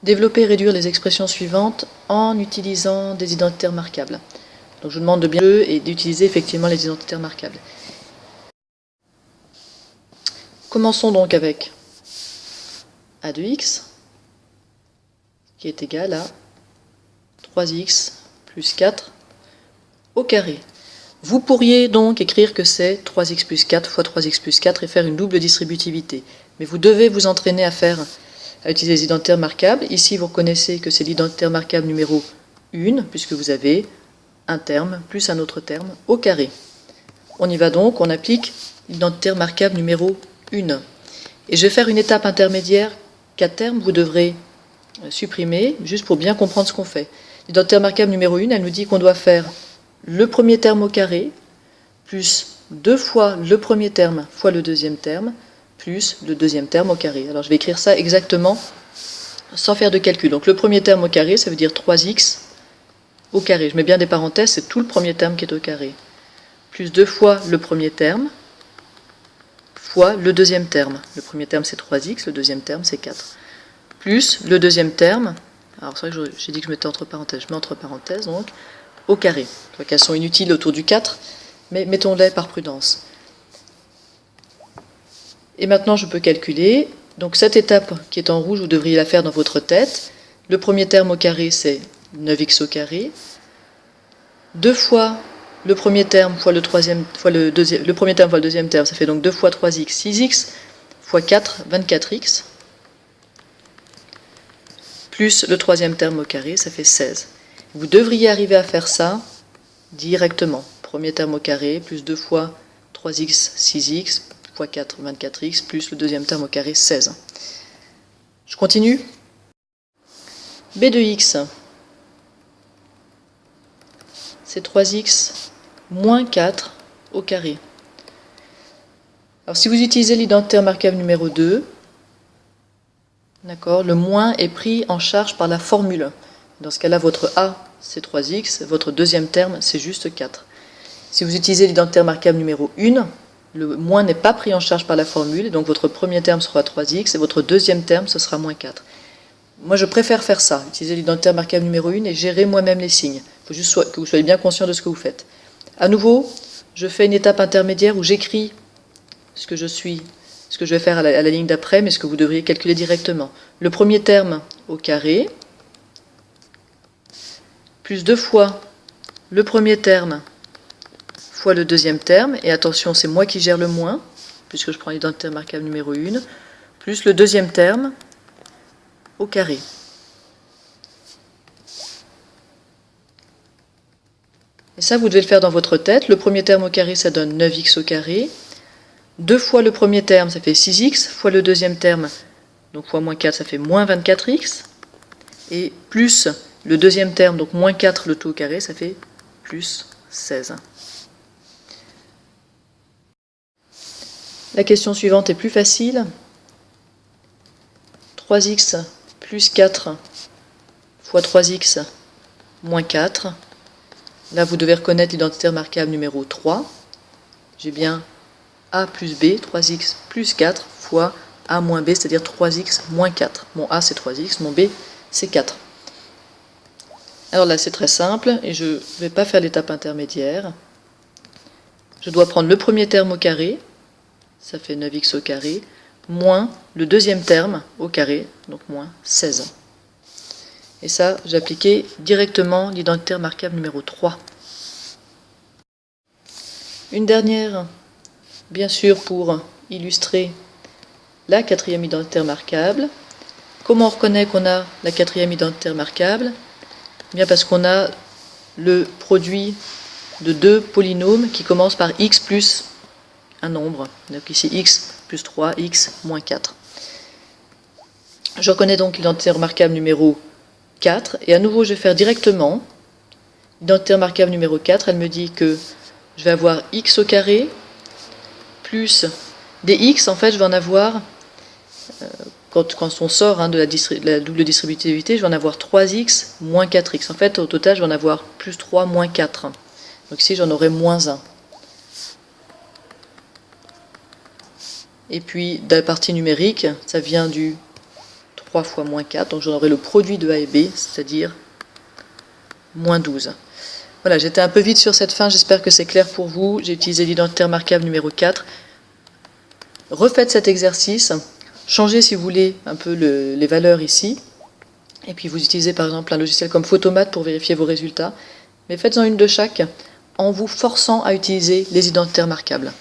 Développer et réduire les expressions suivantes en utilisant des identitaires marquables. Donc je vous demande de bien et d'utiliser effectivement les identitaires marquables. Commençons donc avec a de x qui est égal à 3x plus 4 au carré. Vous pourriez donc écrire que c'est 3x plus 4 fois 3x plus 4 et faire une double distributivité. Mais vous devez vous entraîner à utiliser les identitaires marquables. Ici, vous reconnaissez que c'est l'identitaire marquable numéro 1, puisque vous avez un terme plus un autre terme au carré. On y va donc, on applique l'identitaire marquable numéro 1. Et je vais faire une étape intermédiaire qu'à terme vous devrez supprimer, juste pour bien comprendre ce qu'on fait. L'identitaire marquable numéro 1, elle nous dit qu'on doit faire le premier terme au carré, plus 2 fois le premier terme fois le deuxième terme, plus le deuxième terme au carré. Alors je vais écrire ça exactement sans faire de calcul. Donc le premier terme au carré, ça veut dire 3x au carré. Je mets bien des parenthèses, c'est tout le premier terme qui est au carré. Plus 2 fois le premier terme, fois le deuxième terme. Le premier terme c'est 3x, le deuxième terme c'est 4. Plus le deuxième terme, alors c'est vrai que j'ai dit que je mettais entre parenthèses, je mets entre parenthèses donc, au carré. Je vois qu'elles sont inutiles autour du 4, mais mettons-les par prudence. Et maintenant je peux calculer, donc cette étape qui est en rouge, vous devriez la faire dans votre tête. Le premier terme au carré c'est 9x au carré, 2 fois le premier terme fois le deuxième terme fois le deuxième terme, ça fait donc 2 fois 3x, 6x, fois 4, 24x, plus le troisième terme au carré, ça fait 16. Vous devriez arriver à faire ça directement. Premier terme au carré, plus 2 fois 3x, 6x, fois 4, 24x, plus le deuxième terme au carré, 16. Je continue. B de x, c'est 3x moins 4 au carré. Alors si vous utilisez l'identitaire marquable numéro 2, d'accord, le moins est pris en charge par la formule. Dans ce cas-là, votre a, c'est 3x, votre deuxième terme, c'est juste 4. Si vous utilisez l'identitaire marquable numéro 1, le moins n'est pas pris en charge par la formule, donc votre premier terme sera 3x et votre deuxième terme, ce sera moins 4. Moi, je préfère faire ça, utiliser l'identitaire marquable numéro 1 et gérer moi-même les signes. Il faut juste que vous soyez bien conscient de ce que vous faites. À nouveau, je fais une étape intermédiaire où j'écris ce que je vais faire à la ligne d'après, mais ce que vous devriez calculer directement. Le premier terme au carré, plus 2 fois le premier terme fois le deuxième terme, et attention, c'est moi qui gère le moins, puisque je prends l'identitaire marquable numéro 1, plus le deuxième terme au carré. Et ça, vous devez le faire dans votre tête. Le premier terme au carré, ça donne 9x au carré. 2 fois le premier terme, ça fait 6x, fois le deuxième terme, donc fois moins 4, ça fait moins 24x. Et plus le deuxième terme, donc moins 4, le tout au carré, ça fait plus 16. La question suivante est plus facile. 3x plus 4 fois 3x moins 4. Là, vous devez reconnaître l'identitaire marquable numéro 3. J'ai bien a plus b, 3x plus 4 fois a moins b, c'est-à-dire 3x moins 4. Mon a, c'est 3x, mon b, c'est 4. Alors là, c'est très simple, et je ne vais pas faire l'étape intermédiaire. Je dois prendre le premier terme au carré, ça fait 9x au carré, moins le deuxième terme au carré, donc moins 16. Et ça, j'ai appliqué directement l'identitaire marquable numéro 3. Une dernière, bien sûr, pour illustrer la quatrième identitaire marquable. Comment on reconnaît qu'on a la quatrième identitaire marquable? Bien parce qu'on a le produit de deux polynômes qui commencent par x plus un nombre. Donc ici x plus 3, x moins 4. Je reconnais donc l'identitaire remarquable numéro 4, et à nouveau je vais faire directement. L'identité remarquable numéro 4, elle me dit que je vais avoir x au carré plus des x, en fait je vais en avoir, quand on sort de la double distributivité, je vais en avoir 3x moins 4x. En fait au total je vais en avoir plus 3 moins 4. Donc ici j'en aurai moins 1. Et puis, de la partie numérique, ça vient du 3 fois moins 4, donc j'en aurai le produit de A et B, c'est-à-dire moins 12. Voilà, j'étais un peu vite sur cette fin, j'espère que c'est clair pour vous. J'ai utilisé l'identité remarquable numéro 4. Refaites cet exercice, changez si vous voulez un peu les valeurs ici, et puis vous utilisez par exemple un logiciel comme Photomat pour vérifier vos résultats, mais faites-en une de chaque en vous forçant à utiliser les identités remarquables.